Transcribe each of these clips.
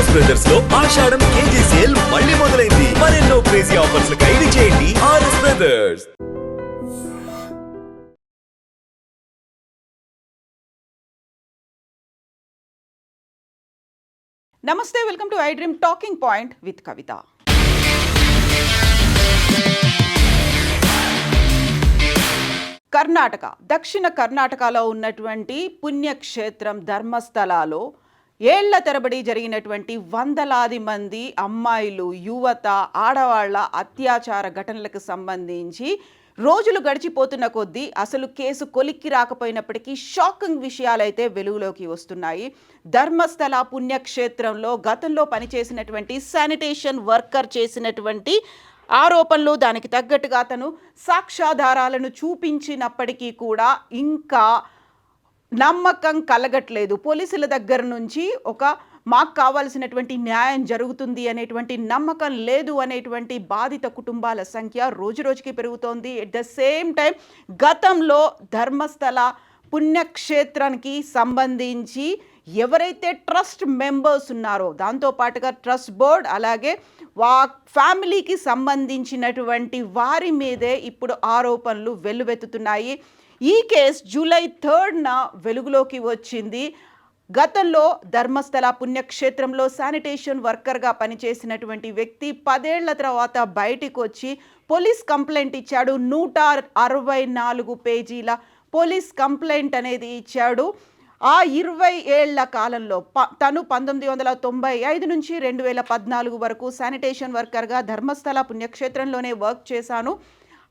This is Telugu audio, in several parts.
ఆర్ఎస్ బ్రదర్స్ లో ఆషాఢం కేజీ సేల్ మళ్ళీ మొదలైంది. మరెన్నో క్రేజీ ఆఫర్స్ ఖైదీ చేయండి RS brothers. Namaste, welcome to I dream talking point with Kavitha. Karnataka, దక్షిణ కర్ణాటకలో ఉన్నటువంటి పుణ్యక్షేత్రం ధర్మస్థలాలో ఏళ్ల తరబడి జరిగినటువంటి వందలాది మంది అమ్మాయిలు, యువత, ఆడవాళ్ల అత్యాచార ఘటనలకు సంబంధించి రోజులు గడిచిపోతున్న కొద్దీ అసలు కేసు కొలిక్కి రాకపోయినప్పటికీ షాకింగ్ విషయాలైతే వెలుగులోకి వస్తున్నాయి. ధర్మస్థల పుణ్యక్షేత్రంలో గతంలో పనిచేసినటువంటి శానిటేషన్ వర్కర్ చేసినటువంటి ఆరోపణలు, దానికి తగ్గట్టుగా అతను సాక్ష్యాధారాలను చూపించినప్పటికీ కూడా ఇంకా నమ్మకం కలగట్లేదు. పోలీసుల దగ్గర నుంచి మాకు కావాల్సినటువంటి న్యాయం జరుగుతుంది అనేటువంటి నమ్మకం లేదు అనేటువంటి బాధిత కుటుంబాల సంఖ్య రోజురోజుకి పెరుగుతోంది. ఎట్ ద సేమ్ టైం గతంలో ధర్మస్థల పుణ్యక్షేత్రానికి సంబంధించి ఎవరైతే ట్రస్ట్ మెంబర్స్ ఉన్నారో, దాంతోపాటుగా ట్రస్ట్ బోర్డ్, అలాగే ఫ్యామిలీకి సంబంధించినటువంటి వారి మీదే ఇప్పుడు ఆరోపణలు వెల్లువెత్తుతున్నాయి. ఈ కేసు జూలై 3న వెలుగులోకి వచ్చింది. గతంలో ధర్మస్థల పుణ్యక్షేత్రంలో శానిటేషన్ వర్కర్గా పనిచేసినటువంటి వ్యక్తి 10 ఏళ్ల తర్వాత బయటికి వచ్చి పోలీస్ కంప్లైంట్ ఇచ్చాడు. 164 పేజీల పోలీస్ కంప్లైంట్ అనేది ఇచ్చాడు. ఆ 20 ఏళ్ల కాలంలో తను 1995 నుంచి 2014 వరకు శానిటేషన్ వర్కర్గా ధర్మస్థల పుణ్యక్షేత్రంలోనే వర్క్ చేశాను.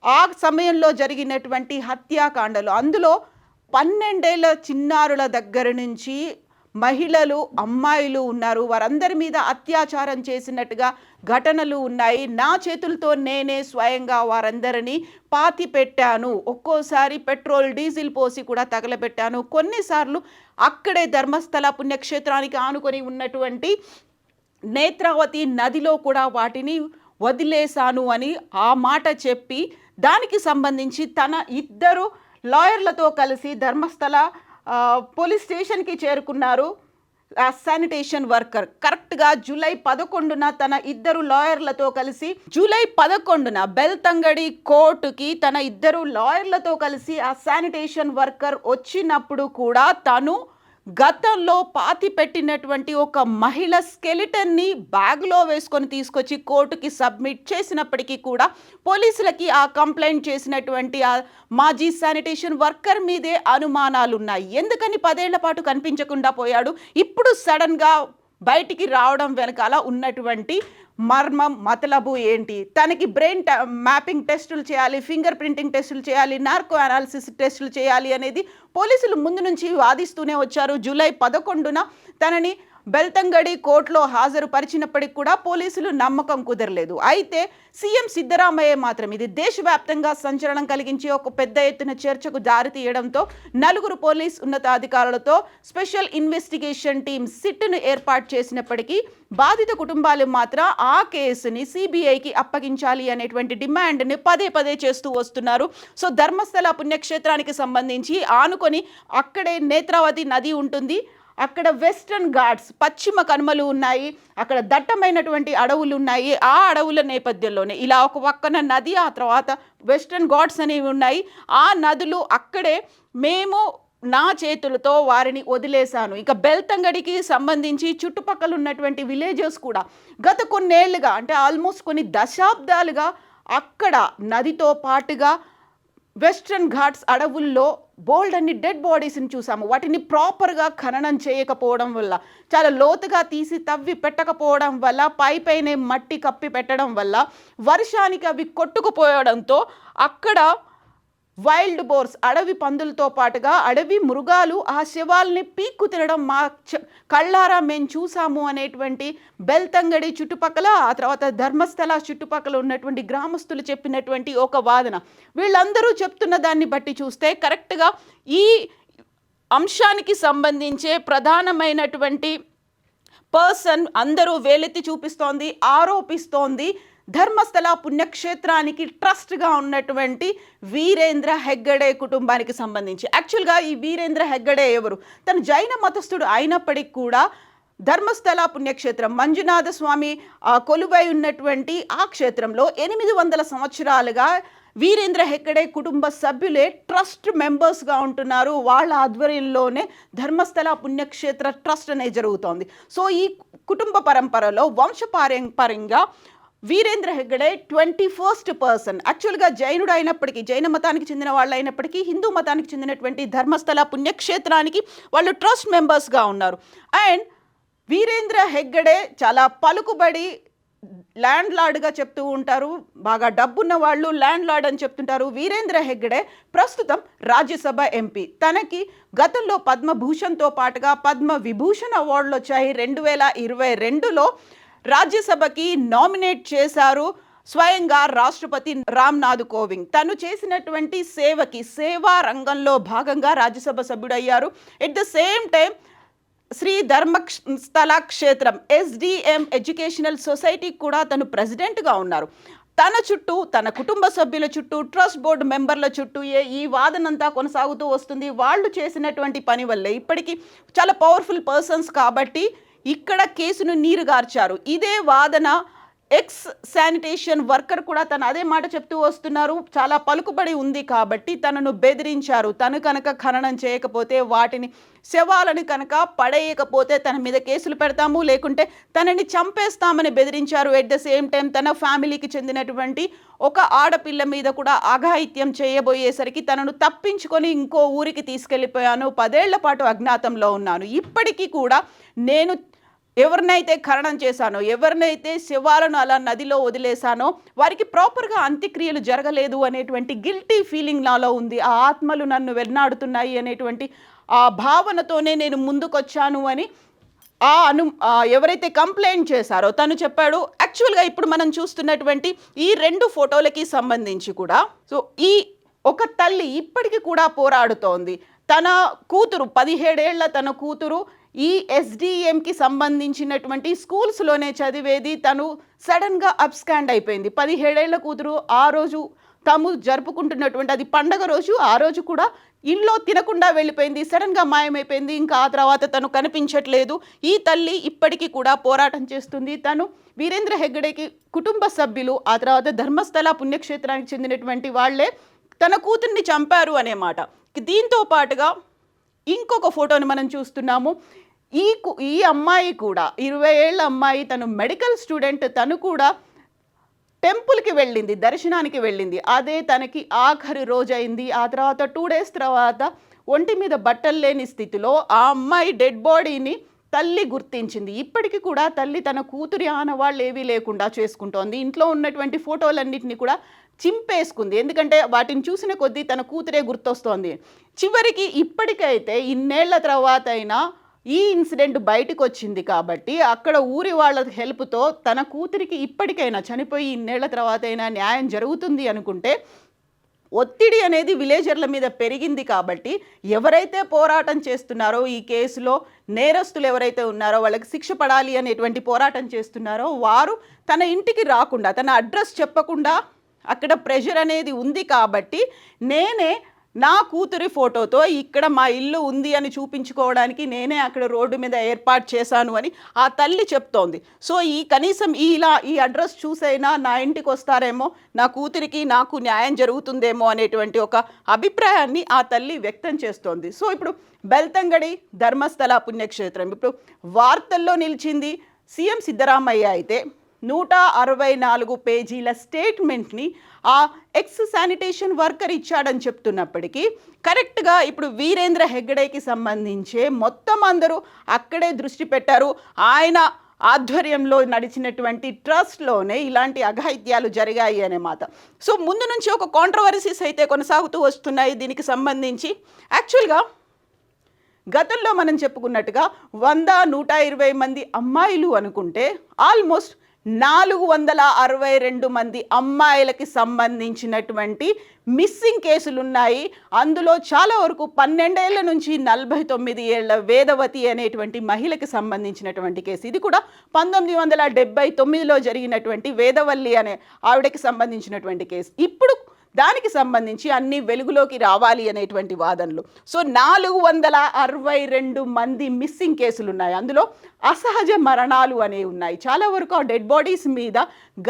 ఆ సమయంలో జరిగినటువంటి హత్యాకాండలు, అందులో 12 ఏళ్ల చిన్నారుల దగ్గర నుంచి మహిళలు, అమ్మాయిలు ఉన్నారు. వారందరి మీద అత్యాచారం చేసినట్టుగా ఘటనలు ఉన్నాయి. నా చేతులతో నేనే స్వయంగా వారందరినీ పాతి పెట్టాను. ఒక్కోసారి పెట్రోల్, డీజిల్ పోసి కూడా తగలబెట్టాను. కొన్నిసార్లు అక్కడే ధర్మస్థల పుణ్యక్షేత్రానికి ఆనుకొని ఉన్నటువంటి నేత్రావతి నదిలో కూడా వాటిని వదిలేశాను అని ఆ మాట చెప్పి, దానికి సంబంధించి తన 2 లాయర్లతో కలిసి ధర్మస్థల పోలీస్ స్టేషన్కి చేరుకున్నారు. ఆ శానిటేషన్ వర్కర్ కరెక్ట్గా జూలై 11న తన 2 లాయర్లతో కలిసి, జూలై 11న బెల్తంగడి కోర్టుకి తన 2 లాయర్లతో కలిసి ఆ శానిటేషన్ వర్కర్ వచ్చినప్పుడు కూడా తను గతంలో పాతి పెట్టినటువంటి ఒక మహిళ స్కెలిటన్ని బ్యాగ్లో వేసుకొని తీసుకొచ్చి కోర్టుకి సబ్మిట్ చేసినప్పటికీ కూడా పోలీసులకి ఆ కంప్లైంట్ చేసినటువంటి ఆ మాజీ శానిటేషన్ వర్కర్ మీదే అనుమానాలు ఉన్నాయి. ఎందుకని 10 ఏళ్ల పాటు కనిపించకుండా పోయాడు? ఇప్పుడు సడన్గా బయటికి రావడం వెనకాల ఉన్నటువంటి మర్మం, మతలబు ఏంటి? తనకి బ్రెయిన్ మ్యాపింగ్ టెస్టులు చేయాలి, ఫింగర్ ప్రింటింగ్ టెస్టులు చేయాలి, నార్కో అనాలిసిస్ టెస్టులు చేయాలి అనేది పోలీసులు ముందు నుంచి వాదిస్తూనే వచ్చారు. జూలై 11న తనని బెల్తంగడి కోర్టులో హాజరుపరిచినప్పటికి కూడా పోలీసులు నమ్మకం కుదరలేదు. అయితే సీఎం సిద్ధరామయ్య మాత్రం ఇది దేశవ్యాప్తంగా సంచలనం కలిగించి ఒక పెద్ద ఎత్తున చర్చకు దారితీయడంతో 4 పోలీస్ ఉన్నతాధికారులతో స్పెషల్ ఇన్వెస్టిగేషన్ టీమ్ సిట్ను ఏర్పాటు చేసినప్పటికీ బాధిత కుటుంబాలు మాత్రం ఆ కేసుని సిబిఐకి అప్పగించాలి అనేటువంటి డిమాండ్ని పదే చేస్తూ వస్తున్నారు. సో ధర్మస్థల పుణ్యక్షేత్రానికి సంబంధించి ఆనుకొని అక్కడే నేత్రావతి నది ఉంటుంది. అక్కడ వెస్టర్న్ ఘాట్స్, పశ్చిమ కనుమలు ఉన్నాయి. అక్కడ దట్టమైనటువంటి అడవులు ఉన్నాయి. ఆ అడవుల నేపథ్యంలోనే ఇలా ఒక పక్కన నది, ఆ తర్వాత వెస్టర్న్ ఘాట్స్ అనేవి ఉన్నాయి. ఆ నదులు అక్కడే మేము నా చేతులతో వారిని వదిలేశాను. ఇక బెల్తంగడికి సంబంధించి చుట్టుపక్కల ఉన్నటువంటి విలేజెస్ కూడా గత కొన్నేళ్లుగా, అంటే ఆల్మోస్ట్ కొన్ని దశాబ్దాలుగా అక్కడ నదితో పాటుగా వెస్ట్రన్ ఘాట్స్ అడవుల్లో బోల్డ్ అన్ని డెడ్ బాడీస్ని చూసాము. వాటిని ప్రాపర్గా ఖననం చేయకపోవడం వల్ల, చాలా లోతుగా తీసి తవ్వి పెట్టకపోవడం వల్ల, పైనే మట్టి కప్పి పెట్టడం వల్ల వర్షానికి అవి కొట్టుకుపోవడంతో అక్కడ వైల్డ్ బోర్స్, అడవి పందులతో పాటుగా అడవి మృగాలు ఆ శవాల్ని పీక్కు తినడం మా కళ్ళారా మేము చూసాము అనేటువంటి బెల్తంగడి చుట్టుపక్కల, ఆ తర్వాత ధర్మస్థల చుట్టుపక్కల ఉన్నటువంటి గ్రామస్తులు చెప్పినటువంటి ఒక వాదన. వీళ్ళందరూ చెప్తున్న దాన్ని బట్టి చూస్తే కరెక్ట్గా ఈ అంశానికి సంబంధించే ప్రధానమైనటువంటి పర్సన్ అందరూ వేలెత్తి చూపిస్తోంది, ఆరోపిస్తోంది ధర్మస్థల పుణ్యక్షేత్రానికి ట్రస్ట్గా ఉన్నటువంటి వీరేంద్ర హెగ్గడే కుటుంబానికి సంబంధించి. యాక్చువల్గా ఈ వీరేంద్ర హెగ్గడే ఎవరు? తను జైన మతస్థుడు అయినప్పటికీ కూడా ధర్మస్థల పుణ్యక్షేత్రం మంజునాథ స్వామి కొలువై ఉన్నటువంటి ఆ క్షేత్రంలో 800 సంవత్సరాలుగా వీరేంద్ర హెగ్గడే కుటుంబ సభ్యులే ట్రస్ట్ మెంబర్స్గా ఉంటున్నారు. వాళ్ళ ఆధ్వర్యంలోనే ధర్మస్థల పుణ్యక్షేత్ర ట్రస్ట్ అనేది జరుగుతోంది. సో ఈ కుటుంబ పరంపరలో వంశపారంపర్యంగా వీరేంద్ర హెగ్గడే 21st పర్సన్. యాక్చువల్గా జైనుడు అయినప్పటికీ, జైన మతానికి చెందిన వాళ్ళు అయినప్పటికీ, హిందూ మతానికి చెందినటువంటి ధర్మస్థల పుణ్యక్షేత్రానికి వాళ్ళు ట్రస్ట్ మెంబర్స్గా ఉన్నారు. అండ్ వీరేంద్ర హెగ్గడే చాలా పలుకుబడి ల్యాండ్ లార్డ్గా చెప్తూ ఉంటారు. బాగా డబ్బున్న వాళ్ళు ల్యాండ్ లార్డ్ అని చెప్తుంటారు. వీరేంద్ర హెగ్గడే ప్రస్తుతం రాజ్యసభ ఎంపీ. తనకి గతంలో పద్మభూషణ్తో పాటుగా పద్మ విభూషణ్ అవార్డులు వచ్చాయి. 2022లో రాజ్యసభకి నామినేట్ చేశారు స్వయంగా రాష్ట్రపతి రామ్నాథ్ కోవింద్. తను చేసినటువంటి సేవా రంగంలో భాగంగా Rajya Sabha సభ్యుడయ్యారు. At the same time Shri Dharmasthala క్షేత్రం SDM ఎడ్యుకేషనల్ సొసైటీకి కూడా తను ప్రెసిడెంట్గా ఉన్నారు. తన చుట్టూ, తన కుటుంబ సభ్యుల చుట్టూ, ట్రస్ట్ బోర్డు మెంబర్ల చుట్టూ ఈ వాదనంతా కొనసాగుతూ వస్తుంది. వాళ్ళు చేసినటువంటి పని వల్లే ఇప్పటికీ చాలా పవర్ఫుల్ పర్సన్స్ కాబట్టి ఇక్కడ కేసును నీరుగార్చారు. ఇదే వాదన ఎక్స్ శానిటేషన్ వర్కర్ కూడా తను అదే మాట చెప్తూ వస్తున్నారు. చాలా పలుకుబడి ఉంది కాబట్టి తనను బెదిరించారు. తను కనుక ఖననం చేయకపోతే, వాటిని శవాలను కనుక పడేయకపోతే తన మీద కేసులు పెడతాము, లేకుంటే తనని చంపేస్తామని బెదిరించారు. ఎట్ ద సేమ్ టైం తన ఫ్యామిలీకి చెందినటువంటి ఒక ఆడపిల్ల మీద కూడా అఘాయిత్యం చేయబోయేసరికి తనను తప్పించుకొని ఇంకో ఊరికి తీసుకెళ్ళిపోయాను, 10 ఏళ్ల పాటు అజ్ఞాతంలో ఉన్నాను, ఇప్పటికీ కూడా నేను ఎవరినైతే ఖననం చేశానో, ఎవరినైతే శవాలను అలా నదిలో వదిలేశానో వారికి ప్రాపర్గా అంత్యక్రియలు జరగలేదు అనేటువంటి గిల్టీ ఫీలింగ్ నాలో ఉంది. ఆ ఆత్మలు నన్ను వెన్నాడుతున్నాయి అనేటువంటి ఆ భావనతోనే నేను ముందుకొచ్చాను అని ఎవరైతే కంప్లైంట్ చేశారో తను చెప్పాడు. యాక్చువల్గా ఇప్పుడు మనం చూస్తున్నటువంటి ఈ 2 ఫోటోలకి సంబంధించి కూడా సో ఈ ఒక తల్లి ఇప్పటికీ కూడా పోరాడుతోంది. తన కూతురు 17 ఏళ్ల తన కూతురు ఈ SDMకి సంబంధించినటువంటి స్కూల్స్లోనే చదివేది. తను సడన్గా అబ్స్కాండ్ అయిపోయింది. 17 ఏళ్ల కూతురు ఆ రోజు తాము జరుపుకుంటున్నటువంటి అది పండగ రోజు, ఆ రోజు కూడా ఇంట్లో తినకుండా వెళ్ళిపోయింది, సడన్గా మాయమైపోయింది. ఇంకా ఆ తర్వాత తను కనిపించట్లేదు. ఈ తల్లి ఇప్పటికీ కూడా పోరాటం చేస్తుంది. తను వీరేంద్ర హెగ్గడేకి కుటుంబ సభ్యులు, ఆ తర్వాత ధర్మస్థల పుణ్యక్షేత్రానికి చెందినటువంటి వాళ్ళే తన కూతుర్ని చంపారు అనే మాట. దీంతో పాటుగా ఇంకొక ఫోటోని మనం చూస్తున్నాము. ఈ అమ్మాయి కూడా 20 ఏళ్ల అమ్మాయి, తను మెడికల్ స్టూడెంట్. తను కూడా టెంపుల్కి వెళ్ళింది, దర్శనానికి వెళ్ళింది. అదే తనకి ఆఖరి రోజు అయింది. ఆ తర్వాత 2 డేస్ తర్వాత ఒంటి మీద బట్టలు లేని స్థితిలో ఆ అమ్మాయి డెడ్ బాడీని తల్లి గుర్తించింది. ఇప్పటికీ కూడా తల్లి తన కూతురి ఆనవాళ్ళు ఏవీ లేకుండా చేసుకుంటోంది. ఇంట్లో ఉన్నటువంటి ఫోటోలన్నింటినీ కూడా చింపేసుకుంది. ఎందుకంటే వాటిని చూసిన కొద్దీ తన కూతురే గుర్తొస్తోంది. చివరికి ఇప్పటికైతే ఇన్నేళ్ల తర్వాత అయినా ఈ ఇన్సిడెంట్ బయటకు వచ్చింది కాబట్టి అక్కడ ఊరి వాళ్ళ హెల్ప్తో తన కూతురికి ఇప్పటికైనా చనిపోయి ఇన్నేళ్ల తర్వాత అయినా న్యాయం జరుగుతుంది అనుకుంటే, ఒత్తిడి అనేది విలేజర్ల మీద పెరిగింది కాబట్టి ఎవరైతే పోరాటం చేస్తున్నారో, ఈ కేసులో నేరస్తులు ఎవరైతే ఉన్నారో వాళ్ళకి శిక్ష పడాలి అనేటువంటి పోరాటం చేస్తున్నారో వారు తన ఇంటికి రాకుండా, తన అడ్రస్ చెప్పకుండా అక్కడ ప్రెషర్ అనేది ఉంది కాబట్టి నేనే నా కూతురి ఫోటోతో ఇక్కడ మా ఇల్లు ఉంది అని చూపించుకోవడానికి నేనే అక్కడ రోడ్డు మీద ఏర్పాటు చేశాను అని ఆ తల్లి చెప్తోంది. సో కనీసం ఈ అడ్రస్ చూసైనా నా ఇంటికి వస్తారేమో, నా కూతురికి నాకు న్యాయం జరుగుతుందేమో అనేటువంటి ఒక అభిప్రాయాన్ని ఆ తల్లి వ్యక్తం చేస్తోంది. సో ఇప్పుడు బెల్తంగడి ధర్మస్థల పుణ్యక్షేత్రం ఇప్పుడు వార్తల్లో నిలిచింది. సీఎం సిద్ధరామయ్య అయితే 164 పేజీల స్టేట్మెంట్ని ఆ ఎక్స్ శానిటేషన్ వర్కర్ ఇచ్చాడని చెప్తున్నప్పటికీ కరెక్ట్గా ఇప్పుడు వీరేంద్ర హెగ్గడేకి సంబంధించే మొత్తం అందరూ అక్కడే దృష్టి పెట్టారు. ఆయన ఆధ్వర్యంలో నడిచినటువంటి ట్రస్ట్లోనే ఇలాంటి అఘాయిత్యాలు జరిగాయి అనే మాట. సో ముందు నుంచి ఒక కాంట్రవర్సీస్ అయితే కొనసాగుతూ వస్తున్నాయి దీనికి సంబంధించి. యాక్చువల్గా గతంలో మనం చెప్పుకున్నట్టుగా 100-120 మంది అమ్మాయిలు అనుకుంటే ఆల్మోస్ట్ 462 మంది అమ్మాయిలకి సంబంధించినటువంటి మిస్సింగ్ కేసులు ఉన్నాయి. అందులో చాలా వరకు 12 ఏళ్ల నుంచి 49 ఏళ్ల వేదవతి అనేటువంటి మహిళకి సంబంధించినటువంటి కేసు. ఇది కూడా 1979లో జరిగినటువంటి వేదవల్లి అనే ఆవిడకి సంబంధించినటువంటి కేసు. ఇప్పుడు దానికి సంబంధించి అన్ని వెలుగులోకి రావాలి అనేటువంటి వాదనలు. సో 462 మంది మిస్సింగ్ కేసులు ఉన్నాయి. అందులో అసహజ మరణాలు అనేవి ఉన్నాయి. చాలా వరకు ఆ డెడ్ బాడీస్ మీద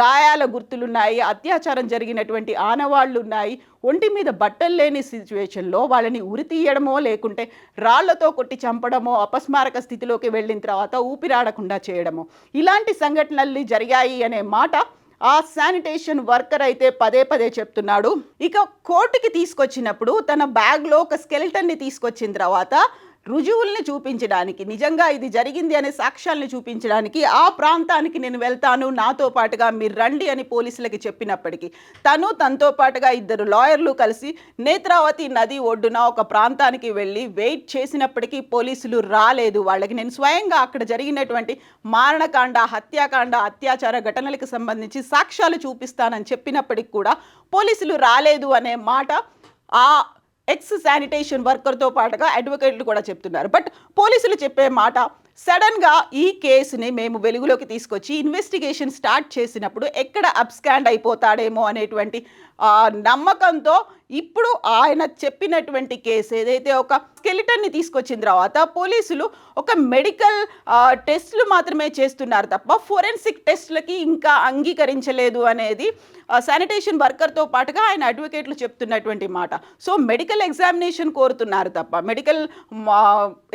గాయాల గుర్తులున్నాయి, అత్యాచారం జరిగినటువంటి ఆనవాళ్లు ఉన్నాయి. ఒంటి మీద బట్టలు లేని సిచ్యువేషన్లో వాళ్ళని ఉరి తీయడమో లేకుంటే రాళ్లతో కొట్టి చంపడమో, అపస్మారక స్థితిలోకి వెళ్ళిన తర్వాత ఊపిరాడకుండా చేయడమో, ఇలాంటి సంఘటనలు జరిగాయి అనే మాట ఆ శానిటేషన్ వర్కర్ అయితే పదే పదే చెప్తున్నాడు. ఇక కోర్టుకి తీసుకొచ్చినప్పుడు తన బ్యాగ్లో ఒక స్కెలిటన్ని తీసుకొచ్చిన తర్వాత రుజువుల్ని చూపించడానికి, నిజంగా ఇది జరిగింది అనే సాక్ష్యాలను చూపించడానికి ఆ ప్రాంతానికి నేను వెళ్తాను, నాతో పాటుగా మీరు రండి అని పోలీసులకి చెప్పినప్పటికీ తనతో పాటుగా 2 లాయర్లు కలిసి నేత్రావతి నది ఒడ్డున ఒక ప్రాంతానికి వెళ్ళి వెయిట్ చేసినప్పటికీ పోలీసులు రాలేదు. వాళ్ళకి నేను స్వయంగా అక్కడ జరిగినటువంటి మారణకాండ, హత్యాకాండ, అత్యాచార ఘటనలకు సంబంధించి సాక్ష్యాలు చూపిస్తానని చెప్పినప్పటికి కూడా పోలీసులు రాలేదు అనే మాట ఆ ఎక్స్ శానిటేషన్ వర్కర్తో పాటుగా అడ్వకేట్లు కూడా చెప్తున్నారు. బట్ పోలీసులు చెప్పే మాట, సడన్గా ఈ కేసుని మేము వెలుగులోకి తీసుకొచ్చి ఇన్వెస్టిగేషన్ స్టార్ట్ చేసినప్పుడు ఎక్కడ అబ్స్కాండ్ అయిపోతాడేమో అనేటువంటి నమ్మకంతో ఇప్పుడు ఆయన చెప్పినటువంటి కేసు ఏదైతే ఒక స్కెలిటన్ని తీసుకొచ్చిన తర్వాత పోలీసులు ఒక మెడికల్ టెస్టులు మాత్రమే చేస్తున్నారు తప్ప ఫోరెన్సిక్ టెస్టులకి ఇంకా అంగీకరించలేదు అనేది శానిటేషన్ వర్కర్తో పాటుగా ఆయన అడ్వకేట్లు చెప్తున్నటువంటి మాట. సో మెడికల్ ఎగ్జామినేషన్ కోరుతున్నారు తప్ప, మెడికల్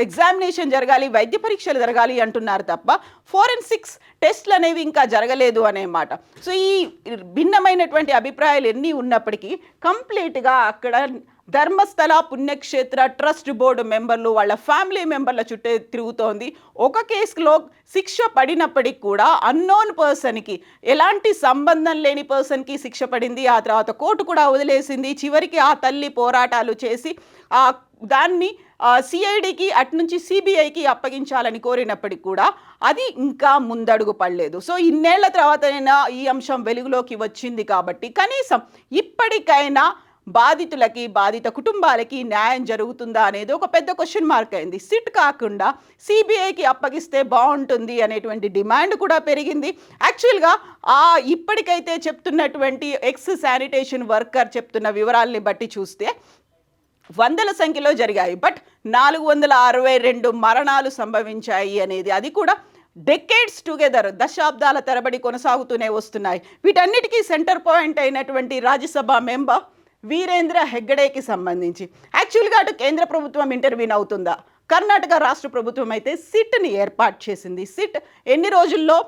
ఎగ్జామినేషన్ జరగాలి, వైద్య పరీక్షలు జరగాలి అంటున్నారు తప్ప ఫోరెన్సిక్స్ టెస్ట్లు అనేవి ఇంకా జరగలేదు అనే మాట. సో ఈ భిన్నమైనటువంటి అభిప్రాయాలు ఎన్ని ఉన్నప్పటికీ కంప్లీట్గా అక్కడ ధర్మస్థల పుణ్యక్షేత్ర ట్రస్ట్ బోర్డు మెంబర్లు వాళ్ళ ఫ్యామిలీ మెంబర్ల చుట్టే తిరుగుతోంది. ఒక కేసులో శిక్ష పడినప్పటికి కూడా అన్నోన్ పర్సన్కి, ఎలాంటి సంబంధం లేని పర్సన్కి శిక్ష పడింది. ఆ తర్వాత కోర్టు కూడా వదిలేసింది. చివరికి ఆ తల్లి పోరాటాలు చేసి దాన్ని సిఐడికి అటునుంచి సిబిఐకి అప్పగించాలని కోరినప్పటికి కూడా అది ఇంకా ముందడుగు పడలేదు. సో ఇన్నేళ్ల తర్వాతైనా ఈ అంశం వెలుగులోకి వచ్చింది కాబట్టి కనీసం ఇప్పటికైనా బాధితులకి, బాధిత కుటుంబాలకి న్యాయం జరుగుతుందా అనేది ఒక పెద్ద క్వశ్చన్ మార్క్ అయింది. సిట్ కాకుండా సిబిఐకి అప్పగిస్తే బాగుంటుంది అనేటువంటి డిమాండ్ కూడా పెరిగింది. యాక్చువల్గా ఇప్పటికైతే చెప్తున్నటువంటి ఎక్స్ శానిటేషన్ వర్కర్ చెప్తున్న వివరాల్ని బట్టి చూస్తే వందల సంఖ్యలో జరిగాయి, బట్ 462 మరణాలు సంభవించాయి అనేది, అది కూడా డెకేడ్స్ టుగెదర్, దశాబ్దాల తరబడి కొనసాగుతూనే వస్తున్నాయి. వీటన్నిటికీ సెంటర్ పాయింట్ అయినటువంటి రాజ్యసభ మెంబర్ వీరేంద్ర హెగ్గడేకి సంబంధించి యాక్చువల్గా అటు కేంద్ర ప్రభుత్వం ఇంటర్వ్యూన్ అవుతుందా, కర్ణాటక రాష్ట్ర ప్రభుత్వం అయితే సిట్ని ఏర్పాటు చేసింది. సిట్ ఎన్ని రోజుల్లో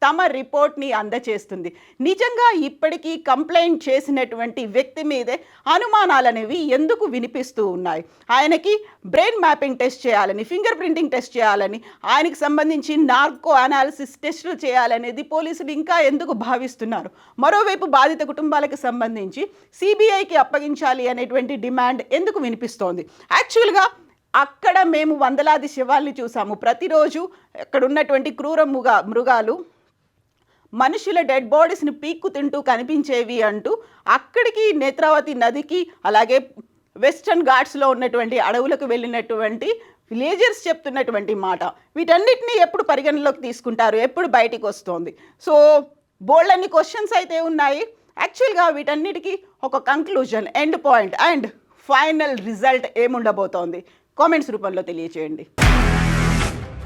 తమ రిపోర్ట్ని అందచేస్తుంది. నిజంగా ఇప్పటికీ కంప్లైంట్ చేసినటువంటి వ్యక్తి మీదే అనుమానాలు అనేవి ఎందుకు వినిపిస్తూ ఉన్నాయి? ఆయనకి బ్రెయిన్ మ్యాపింగ్ టెస్ట్ చేయాలని, ఫింగర్ ప్రింటింగ్ టెస్ట్ చేయాలని, ఆయనకి సంబంధించి నార్కో అనాలిసిస్ టెస్టులు చేయాలనేది పోలీసులు ఇంకా ఎందుకు భావిస్తున్నారు? మరోవైపు బాధిత కుటుంబాలకు సంబంధించి సిబిఐకి అప్పగించాలి అనేటువంటి డిమాండ్ ఎందుకు వినిపిస్తోంది? యాక్చువల్గా అక్కడ మేము వందలాది శవాల్ని చూసాము. ప్రతిరోజు అక్కడ ఉన్నటువంటి క్రూర మృగాలు మనుషుల డెడ్ బాడీస్ని పీక్కు తింటూ కనిపించేవి అంటూ అక్కడికి నేత్రావతి నదికి అలాగే వెస్టర్న్ ఘాట్స్లో ఉన్నటువంటి అడవులకు వెళ్ళినటువంటి విలేజర్స్ చెప్తున్నటువంటి మాట. వీటన్నిటిని ఎప్పుడు పరిగణలోకి తీసుకుంటారు, ఎప్పుడు బయటికి వస్తుంది? సో బోల్డన్ని క్వశ్చన్స్ అయితే ఉన్నాయి. యాక్చువల్గా వీటన్నిటికీ ఒక conclusion, end point and final result ఏముండబోతోంది? కామెంట్స్ రూపంలో తెలియచేయండి.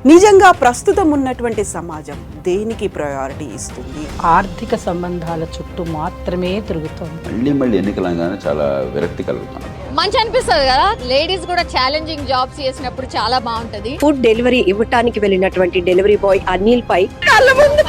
నిజంగా ప్రస్తుతం ఉన్నటువంటి సమాజం దేనికి ప్రయారిటీ ఇస్తుంది? ఆర్థిక సంబంధాల చుట్టూ మాత్రమే తిరుగుతోంది. మళ్ళీ ఎన్నికలంగానే చాలా విరక్తి కలుగుతాను. మంచి అనిపిస్తుంది కదా, లేడీస్ కూడా ఛాలెంజింగ్ జాబ్స్ చేసినప్పుడు చాలా బాగుంటది. ఫుడ్ డెలివరీ ఇవ్వటానికి వెళ్ళినటువంటి డెలివరీ బాయ్ అనిల్ పై కళ్ళ ముందు